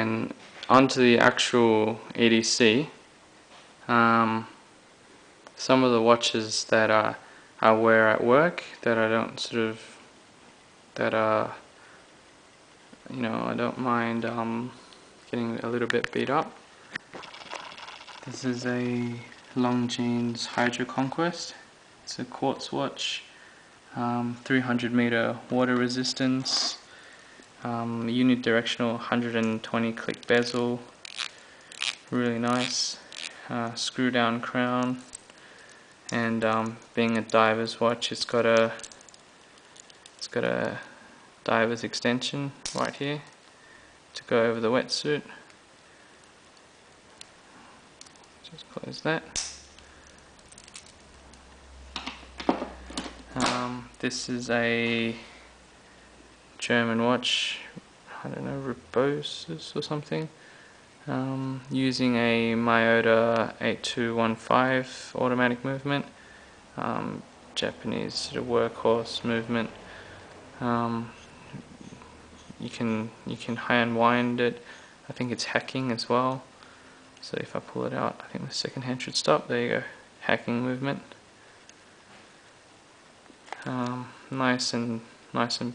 then onto the actual EDC. Some of the watches that I wear at work that I don't I don't mind getting a little bit beat up. This is a Longines Hydro Conquest. It's a quartz watch, 300 meter water resistance, unidirectional 120 click bezel, really nice, screw down crown, and being a diver's watch, it's got a diver's extension right here to go over the wetsuit. Just close that. This is a German watch, I don't know, Rebosis or something, using a Miyota 8215 automatic movement, Japanese sort of workhorse movement. You can hand wind it. I think it's hacking as well. So if I pull it out, I think the second hand should stop. There you go, hacking movement. Nice and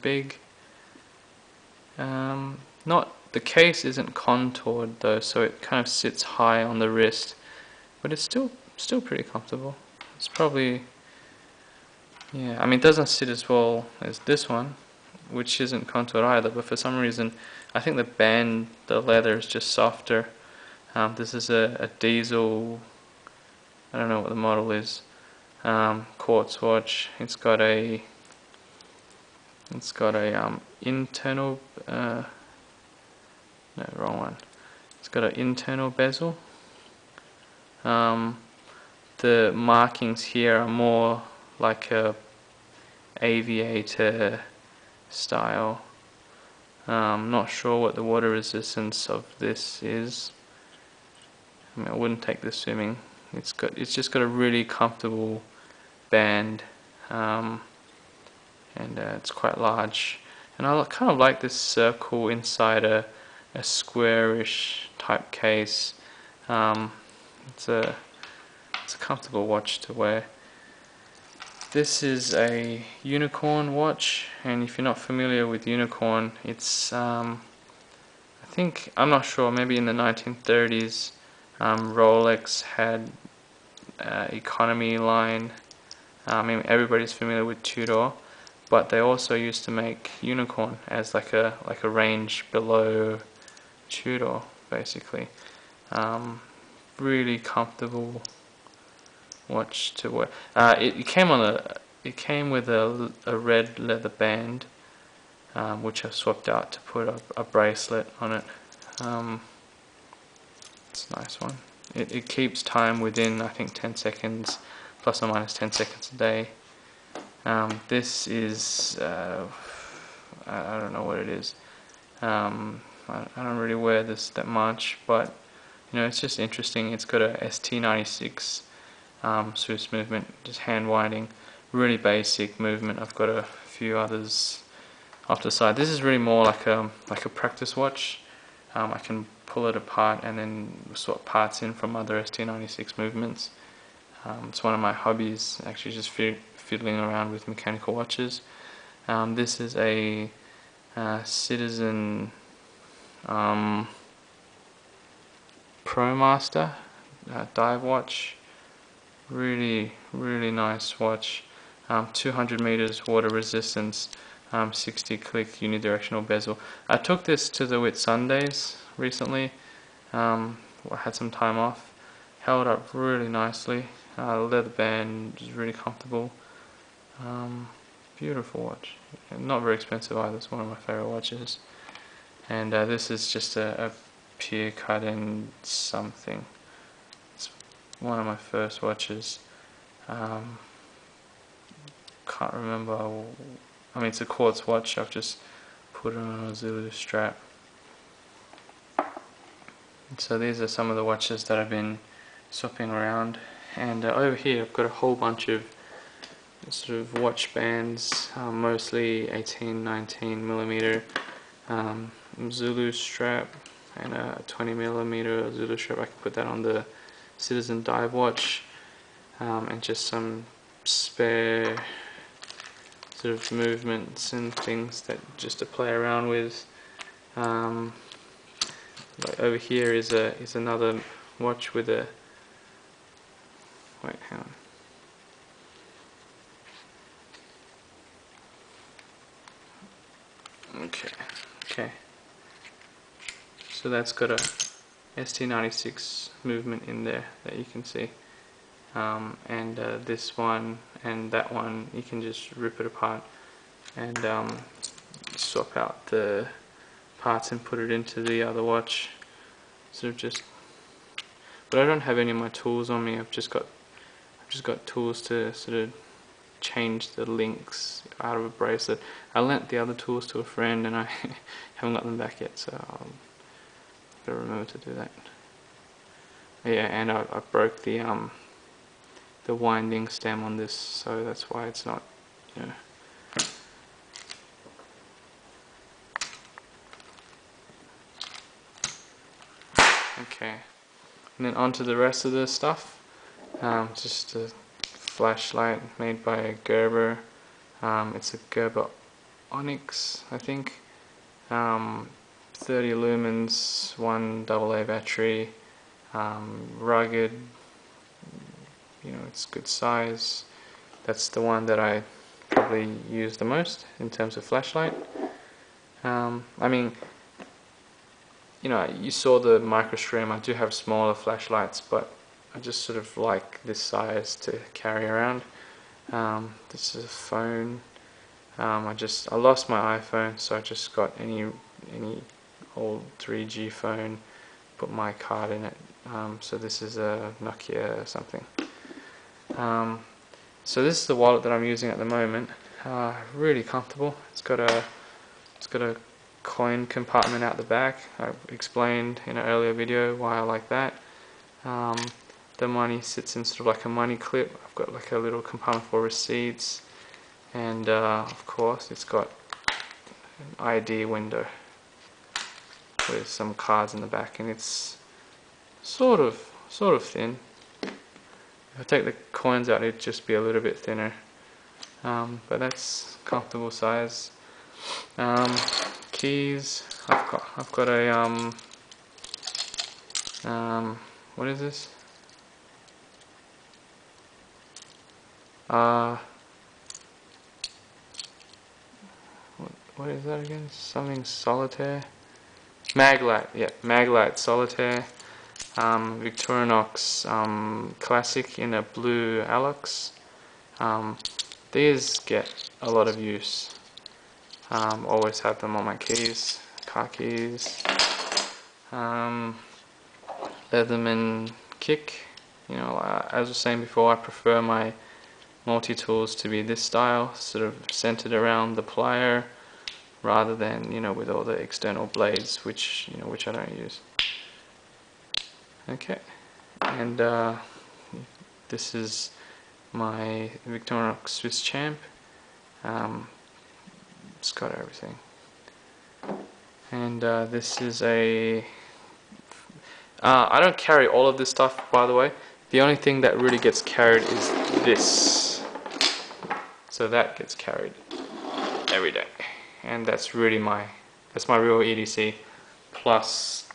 big. The case isn't contoured though, so it kind of sits high on the wrist, but it's still pretty comfortable. It's probably, yeah, I mean, it doesn't sit as well as this one, which isn't contoured either, but for some reason I think the leather is just softer. This is a diesel, I don't know what the model is, quartz watch. It's got a internal no, wrong one. It's got an internal bezel. The markings here are more like a aviator style. I'm not sure what the water resistance of this is. I mean, I wouldn't take this swimming. It's just got a really comfortable band, and it's quite large. And I kind of like this circle inside a squarish type case. It's a comfortable watch to wear. This is a unicorn watch, and if you're not familiar with unicorn, it's I'm not sure, maybe in the 1930s Rolex had economy line. I mean, everybody's familiar with Tudor, but they also used to make unicorn as like a range below Tudor, basically. Really comfortable watch to wear. It came with a red leather band, which I swapped out to put a bracelet on it. It's a nice one. It keeps time within, I think, 10 seconds, plus or minus 10 seconds a day. This is, I don't know what it is. I don't really wear this that much, but it's just interesting. It's got a ST96 Swiss movement, just hand winding, really basic movement. I've got a few others off the side. This is really more like a practice watch. I can pull it apart and then swap parts in from other ST96 movements. It's one of my hobbies, actually, just fiddling around with mechanical watches. This is a Citizen ProMaster dive watch. Really nice watch. 200 meters water resistance, 60 click unidirectional bezel. I took this to the Whitsundays recently. I had some time off. Held up really nicely. Leather band is really comfortable. Beautiful watch. Not very expensive either. It's one of my favorite watches. And this is just a Pierre Cardin something. It's one of my first watches. Can't remember. I mean, it's a quartz watch. I've just put it on a Zulu strap. So these are some of the watches that I've been swapping around. And over here I've got a whole bunch of sort of watch bands, mostly 18, 19 millimeter Zulu strap. and a 20mm Zulu strap. I can put that on the Citizen dive watch, and just some spare sort of movements and things that just to play around with. Like over here is another watch with a, wait, hang on. Okay. So that's got a ST96 movement in there that you can see. And this one and that one, you can just rip it apart and swap out the parts and put it into the other watch. Sort of just, but I don't have any of my tools on me. I've just got tools to sort of change the links out of a bracelet. I lent the other tools to a friend and I haven't got them back yet, so I'll gotta remember to do that. Yeah, and I broke the winding stem on this, so that's why it's not, you know. Okay, and then on to the rest of the stuff. Just a flashlight made by Gerber. It's a Gerber Onyx, I think. 30 lumens, 1 AA battery. Rugged, you know, it's good size. That's the one that I probably use the most in terms of flashlight. I mean, you know, you saw the microstream. I do have smaller flashlights, but I just sort of like this size to carry around. This is a phone. I lost my iPhone, so I just got any old 3G phone, put my card in it. So this is a Nokia or something. So this is the wallet that I'm using at the moment. Really comfortable. It's got a coin compartment out the back. I explained in an earlier video why I like that. The money sits in sort of like a money clip. I've got like a little compartment for receipts, and of course it's got an ID window with some cards in the back, and it's sort of thin. If I take the coins out, it'd just be a little bit thinner, but that's comfortable size. Keys. I've got a what is this? What is that again? Something solitaire. Maglite, yeah, Maglite solitaire. Victorinox Classic in a blue Alex. These get a lot of use. Always have them on my keys, car keys. Leatherman Kick. You know, as I was saying before, I prefer my multi-tools to be this style, sort of centered around the plier, rather than, you know, with all the external blades, which I don't use. Okay, and this is my Victorinox Swiss Champ. It's got everything. And this is a... I don't carry all of this stuff, by the way. The only thing that really gets carried is this. So that gets carried every day. And that's really my real EDC, plus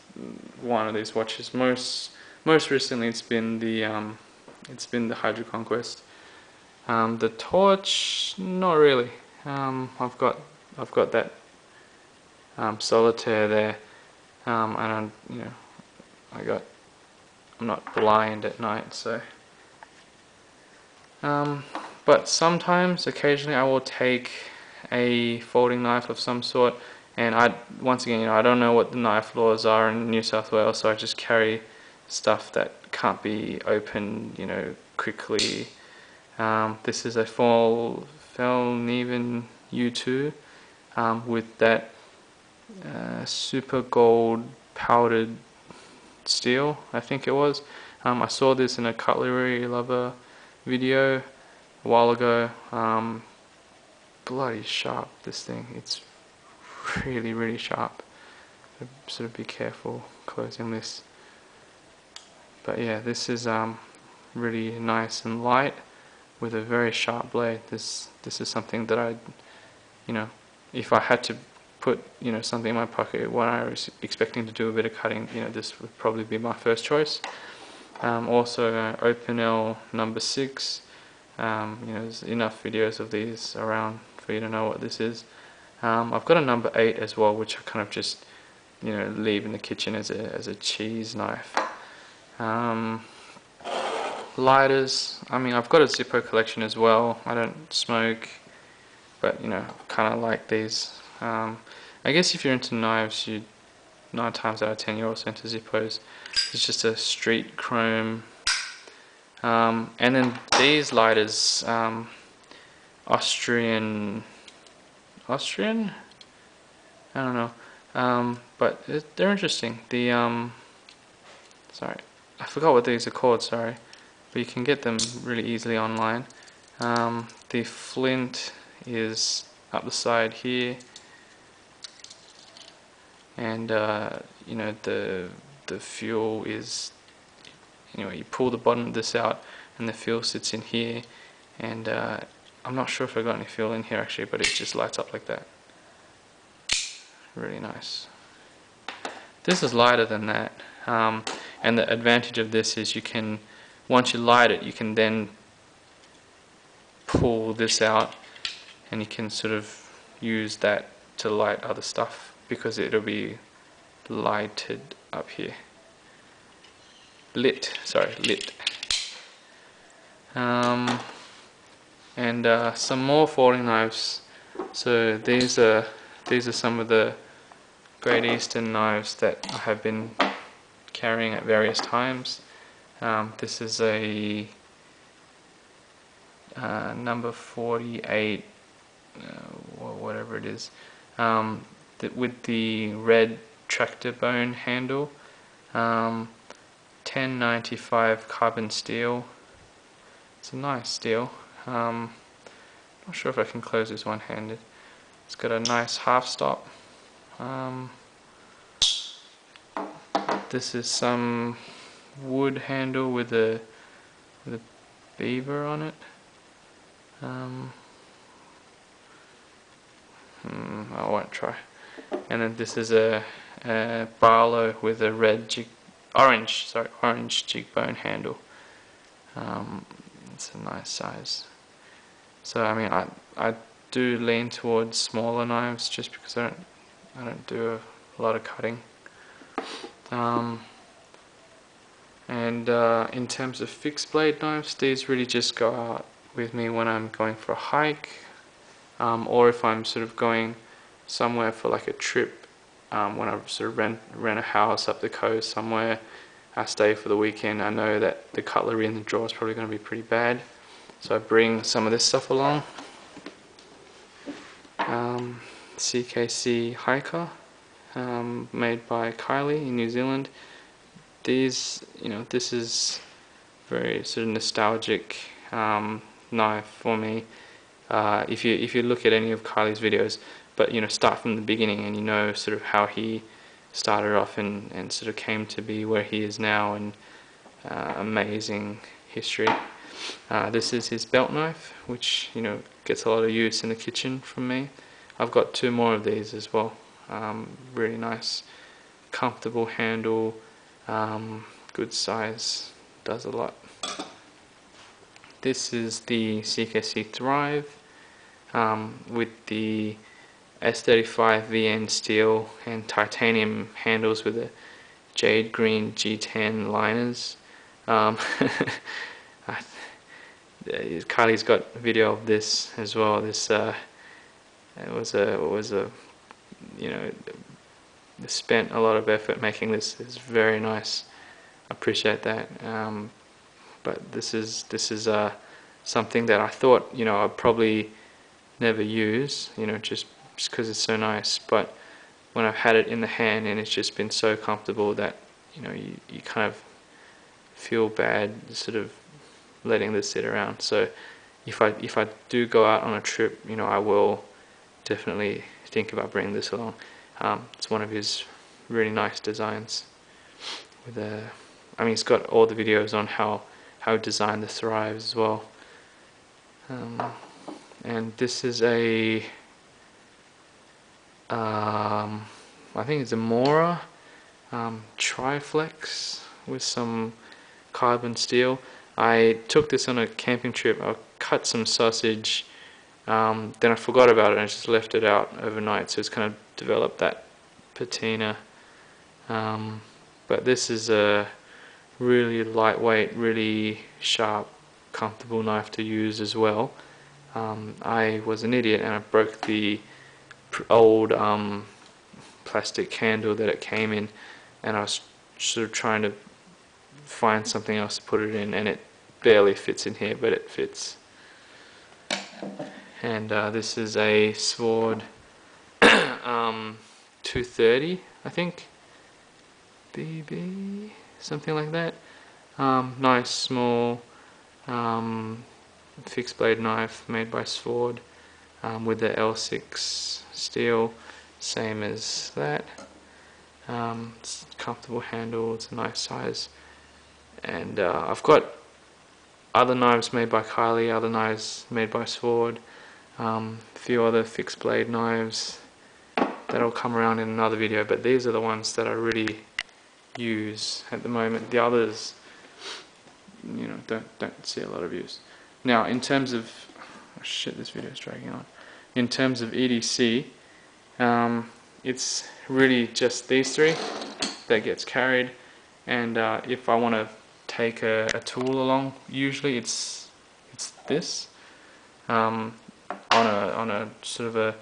one of these watches. Most recently it's been the Hydro Conquest. The torch, not really. I've got that solitaire there, and I'm not blind at night, so. But sometimes, occasionally, I will take a folding knife of some sort, and once again, I don't know what the knife laws are in New South Wales, so I just carry stuff that can't be opened, quickly. This is a Felneven U2 with that super gold powdered steel, I think it was. I saw this in a Cutlery Lover video a while ago. Bloody sharp, this thing. It's really, really sharp. So sort of be careful closing this. But yeah, this is really nice and light with a very sharp blade. This is something that I, you know, if I had to put, you know, something in my pocket when I was expecting to do a bit of cutting, you know, this would probably be my first choice. Also Opinel number 6. You know, there's enough videos of these around for you to know what this is. I've got a number 8 as well, which I kind of just, you know, leave in the kitchen as a cheese knife. Lighters, I mean, I've got a Zippo collection as well. I don't smoke, but you know, kind of like these. I guess if you're into knives, 9 times out of 10 you're also into Zippos. It's just a street chrome. And then these lighters, Austrian, I don't know, but they're interesting. The sorry, I forgot what these are called, sorry, but you can get them really easily online. The flint is up the side here, and you know, the fuel is, anyway, you pull the bottom of this out and the fuel sits in here, and I'm not sure if I got any fuel in here actually, but it just lights up like that. Really nice. This is lighter than that, and the advantage of this is you can, once you light it, you can then pull this out and you can sort of use that to light other stuff because it'll be lighted up here. Lit. And some more folding knives. So these are some of the Great Eastern knives that I have been carrying at various times. This is a number 48, whatever it is, with the red tractor bone handle. 1095 carbon steel. It's a nice steel. Not sure if I can close this one-handed. It's got a nice half stop. This is some wood handle with a beaver on it. I won't try. And then this is a Barlow with a orange jig bone handle. It's a nice size. So I mean, I do lean towards smaller knives just because I don't do a lot of cutting. And in terms of fixed blade knives, these really just go out with me when I'm going for a hike, or if I'm sort of going somewhere for like a trip, when I sort of rent a house up the coast somewhere, I stay for the weekend. I know that the cutlery in the drawer is probably going to be pretty bad, so I bring some of this stuff along. CKC Hiker, made by Kylie in New Zealand. These, you know, this is very sort of nostalgic knife for me. If you look at any of Kylie's videos, but you know, start from the beginning and you know sort of how he started off and sort of came to be where he is now, and amazing history. This is his belt knife, which, you know, gets a lot of use in the kitchen from me. I've got 2 more of these as well. Really nice, comfortable handle, good size, does a lot. This is the CKC Thrive, with the S35 VN steel and titanium handles with the jade green G10 liners. Kylie's got a video of this as well. This it was a you know, spent a lot of effort making this. It's very nice. I appreciate that. But this is something that I thought, you know, I'd probably never use, you know, just because it's so nice. But when I've had it in the hand and it's just been so comfortable that, you know, you kind of feel bad sort of letting this sit around. So if I do go out on a trip, you know, I will definitely think about bringing this along. It's one of his really nice designs. With I mean, it's got all the videos on how design this thrives as well. And this is a I think it's a Mora Triflex with some carbon steel. I took this on a camping trip. I cut some sausage, then I forgot about it and I just left it out overnight, so it's kind of developed that patina. But this is a really lightweight, really sharp, comfortable knife to use as well. I was an idiot and I broke the old plastic handle that it came in, and I was sort of trying to find something else to put it in, and it barely fits in here, but it fits. And this is a Sword 230, I think, BB, something like that. Nice small fixed blade knife made by Sword, with the L6 steel, same as that. It's a comfortable handle, it's a nice size. And I've got other knives made by Kylie, other knives made by Sword, a few other fixed blade knives that'll come around in another video, but these are the ones that I really use at the moment. The others, you know, don't see a lot of use. Now, in terms of, oh shit, this video is dragging on. In terms of EDC, it's really just these three that gets carried, and if I want to take a tool along, usually it's this, on a sort of a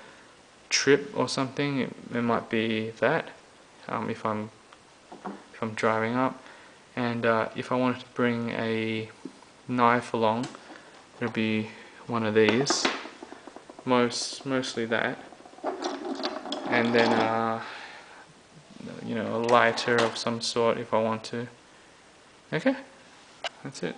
trip or something. It might be that, if I'm driving up, and if I wanted to bring a knife along, it'll be one of these, mostly that, and then you know, a lighter of some sort if I want to. Okay, that's it.